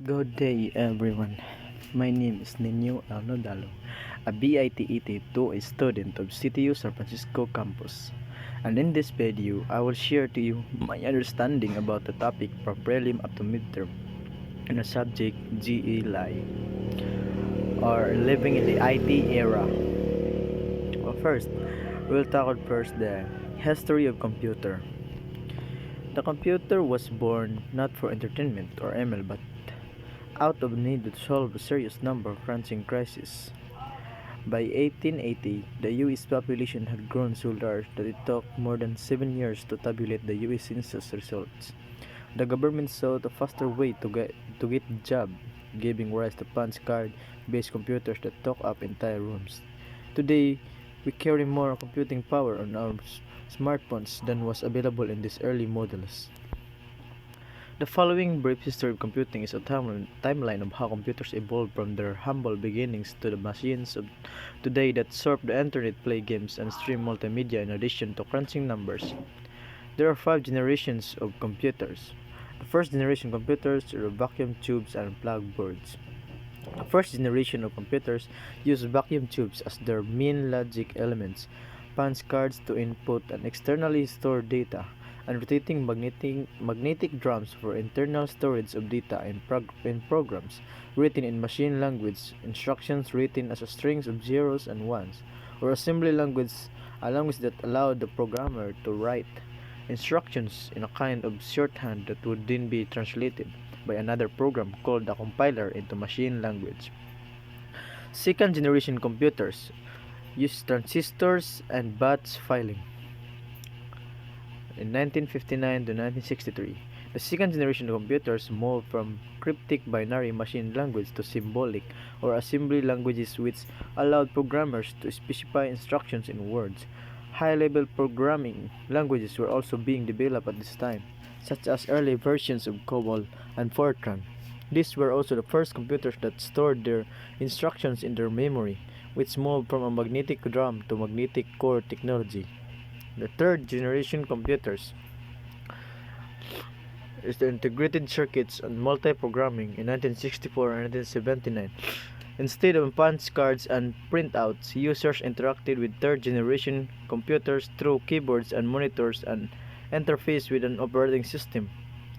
Good day, everyone. My name is Nino Alnodalo, a BITET2 student of CTU San Francisco campus. And in this video, I will share to you my understanding about the topic from prelim up to midterm in the subject GE or living in the IT era. Well, first, we'll talk about first the history of computer. The computer was born not for entertainment or ML but out of need to solve a serious number crunching crisis. By 1880, the US population had grown so large that it took more than 7 years to tabulate the US census results. The government sought a faster way to get the job, giving rise to punch card-based computers that took up entire rooms. Today, we carry more computing power on our smartphones than was available in these early models. The following brief history of computing is a timeline of how computers evolved from their humble beginnings to the machines of today that surf the internet, play games, and stream multimedia in addition to crunching numbers. There are five generations of computers. The first generation computers are vacuum tubes and plug boards. The first generation of computers used vacuum tubes as their main logic elements, punch cards to input and externally store data, and rotating magnetic drums for internal storage of data in programs written in machine language, instructions written as a strings of zeros and ones, or assembly language, a language that allowed the programmer to write instructions in a kind of shorthand that would then be translated by another program called a compiler into machine language. Second generation computers use transistors and batch filing. In 1959 to 1963, the second generation of computers moved from cryptic binary machine language to symbolic or assembly languages which allowed programmers to specify instructions in words. High-level programming languages were also being developed at this time, such as early versions of COBOL and Fortran. These were also the first computers that stored their instructions in their memory, which moved from a magnetic drum to magnetic core technology. The third generation computers is the integrated circuits and multi-programming in 1964 and 1979. Instead of punch cards and printouts, users interacted with third generation computers through keyboards and monitors and interface with an operating system,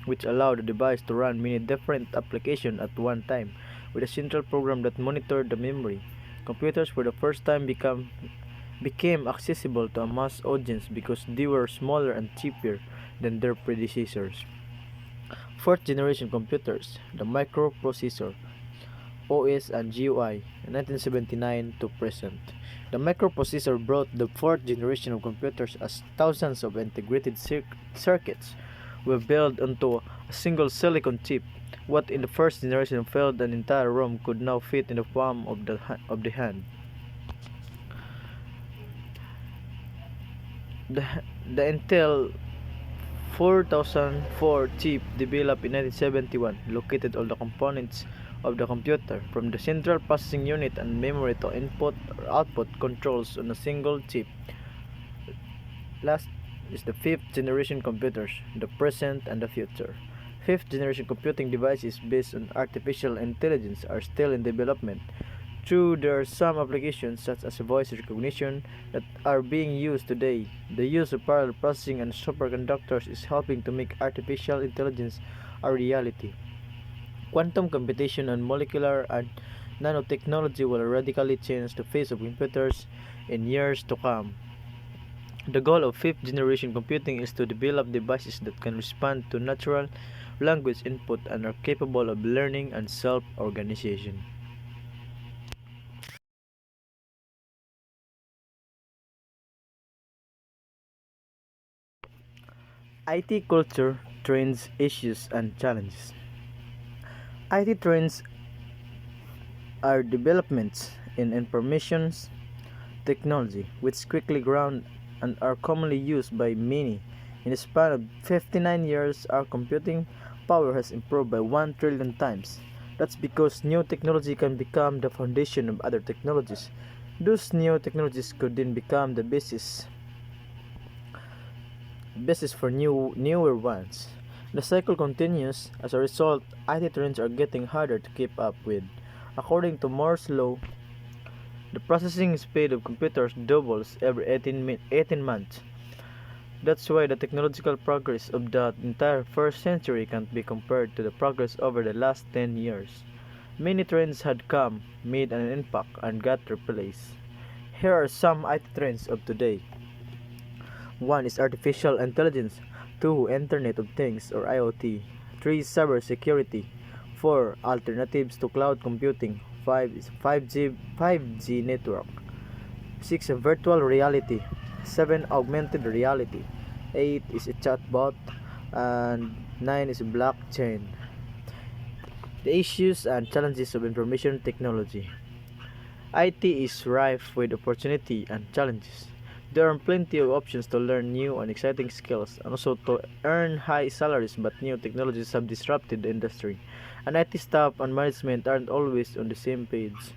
which allowed the device to run many different applications at one time with a central program that monitored the memory. Computers for the first time became accessible to a mass audience because they were smaller and cheaper than their predecessors. Fourth generation computers, the microprocessor, OS and GUI, 1979 to present. The microprocessor brought the fourth generation of computers as thousands of integrated circuits were built onto a single silicon chip. What in the first generation filled an entire room could now fit in the palm of the hand. The, the Intel 4004 chip developed in 1971 located all the components of the computer from the central processing unit and memory to input or output controls on a single chip. Last is the fifth generation computers, the present and the future. Fifth generation computing devices based on artificial intelligence are still in development. True, there are some applications such as voice recognition that are being used today. The use of parallel processing and superconductors is helping to make artificial intelligence a reality. Quantum computation and molecular and nanotechnology will radically change the face of computers in years to come. The goal of fifth generation computing is to develop devices that can respond to natural language input and are capable of learning and self-organization. IT culture, trends, issues, and challenges. IT trends are developments in information technology which quickly grow and are commonly used by many. In the span of 59 years, our computing power has improved by 1 trillion times. That's because new technology can become the foundation of other technologies. Those new technologies could then become the basis for newer ones. The cycle continues. As a result, IT trends are getting harder to keep up with. According to Moore's law, the processing speed of computers doubles every 18 months. That's why the technological progress of the entire first century can't be compared to the progress over the last 10 years. Many trends had come, made an impact, and got replaced. Here are some IT trends of today. 1 is artificial intelligence, 2 Internet of Things or IoT, 3 cybersecurity, 4 alternatives to cloud computing, 5 is 5G network, 6 virtual reality, 7 augmented reality, 8 is a chatbot, and 9 is blockchain. The issues and challenges of information technology. IT is rife with opportunity and challenges. There are plenty of options to learn new and exciting skills and also to earn high salaries, but new technologies have disrupted the industry, and IT staff and management aren't always on the same page.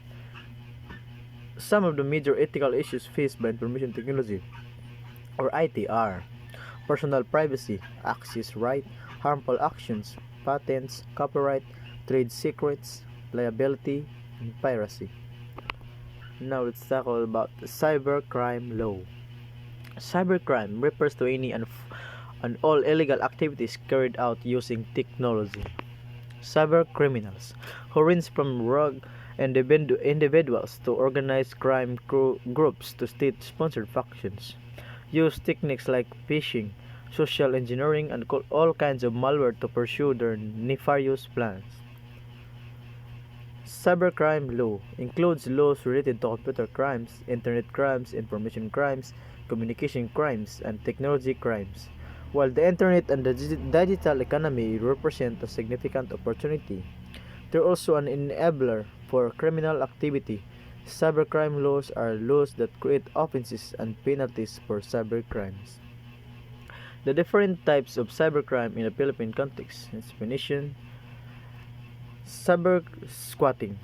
Some of the major ethical issues faced by information technology or IT are personal privacy, access right, harmful actions, patents, copyright, trade secrets, liability, and piracy. Now let's tackle about the cybercrime law. Cybercrime refers to any and all illegal activities carried out using technology. Cybercriminals, who range from rogue individuals to organized crime groups to state-sponsored factions, use techniques like phishing, social engineering, and all kinds of malware to pursue their nefarious plans. Cybercrime law includes laws related to computer crimes, internet crimes, information crimes, communication crimes, and technology crimes. While the internet and the digital economy represent a significant opportunity, they're also an enabler for criminal activity. Cybercrime laws are laws that create offenses and penalties for cybercrimes. The different types of cybercrime in the Philippine context. Definition. Cyber squatting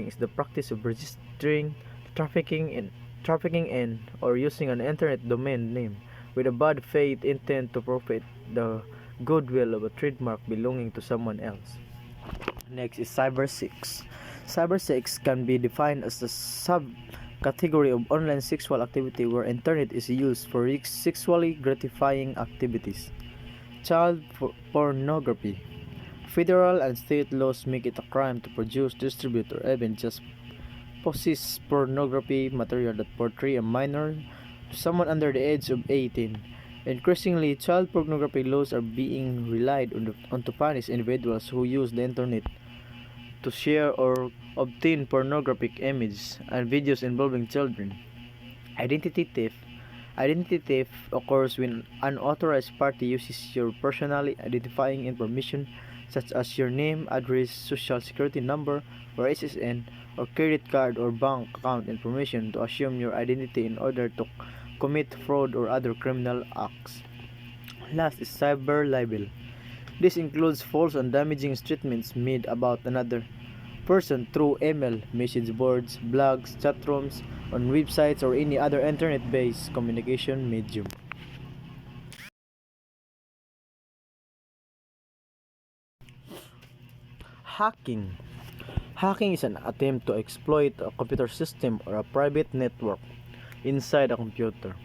is the practice of registering, trafficking in, or using an internet domain name with a bad faith intent to profit the goodwill of a trademark belonging to someone else. Next is cybersex. Cybersex can be defined as a subcategory of online sexual activity where internet is used for sexually gratifying activities. Child pornography. Federal and state laws make it a crime to produce, distribute, or even just possess pornography material that portray a minor to someone under the age of 18. Increasingly, child pornography laws are being relied on to punish individuals who use the internet to share or obtain pornographic images and videos involving children. Identity theft. Identity theft occurs when an unauthorized party uses your personally identifying information such as your name, address, social security number, or SSN, or credit card or bank account information to assume your identity in order to commit fraud or other criminal acts. Last is cyber libel. This includes false and damaging statements made about another person through email, message boards, blogs, chat rooms, on websites, or any other internet-based communication medium. Hacking. Hacking is an attempt to exploit a computer system or a private network inside a computer.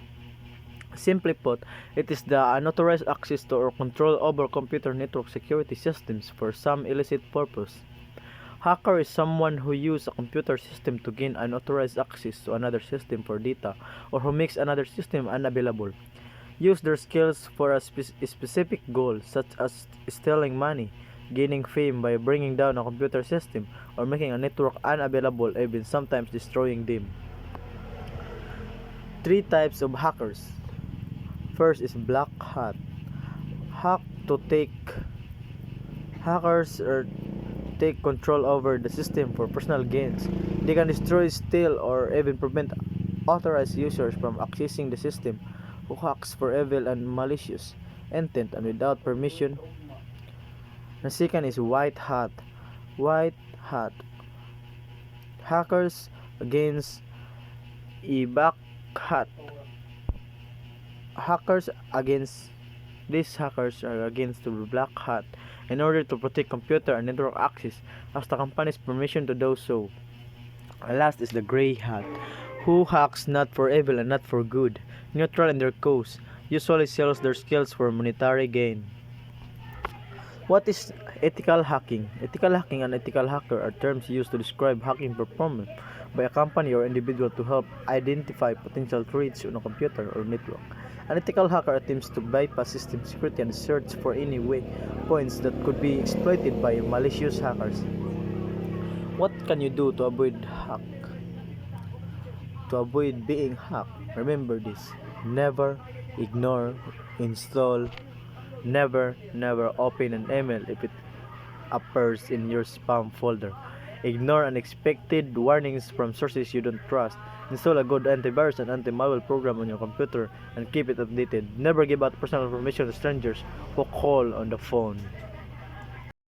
Simply put, it is the unauthorized access to or control over computer network security systems for some illicit purpose. Hacker is someone who uses a computer system to gain unauthorized access to another system for data or who makes another system unavailable. Use their skills for a specific goal, such as stealing money, gaining fame by bringing down a computer system, or making a network unavailable, even sometimes destroying them. Three types of hackers. First is black hat. Hack to take hackers or take control over the system for personal gains. They can destroy, steal, or even prevent authorized users from accessing the system who hacks for evil and malicious intent and without permission. The second is white hat. White hat hackers against a black hat. Hackers against These hackers are against the black hat in order to protect computer and network access as the company's permission to do so. Last is the gray hat, who hacks not for evil and not for good, neutral in their cause, usually sells their skills for monetary gain. What is ethical hacking? Ethical hacking and ethical hacker are terms used to describe hacking performed by a company or individual to help identify potential threats on a computer or network. An ethical hacker attempts to bypass system security and search for any way points that could be exploited by malicious hackers. What can you do to avoid hack? To avoid being hacked, remember this: never ignore, install, never open an email if it appears in your spam folder. Ignore unexpected warnings from sources you don't trust. Install a good antivirus and anti-malware program on your computer and keep it updated. Never give out personal information to strangers who call on the phone.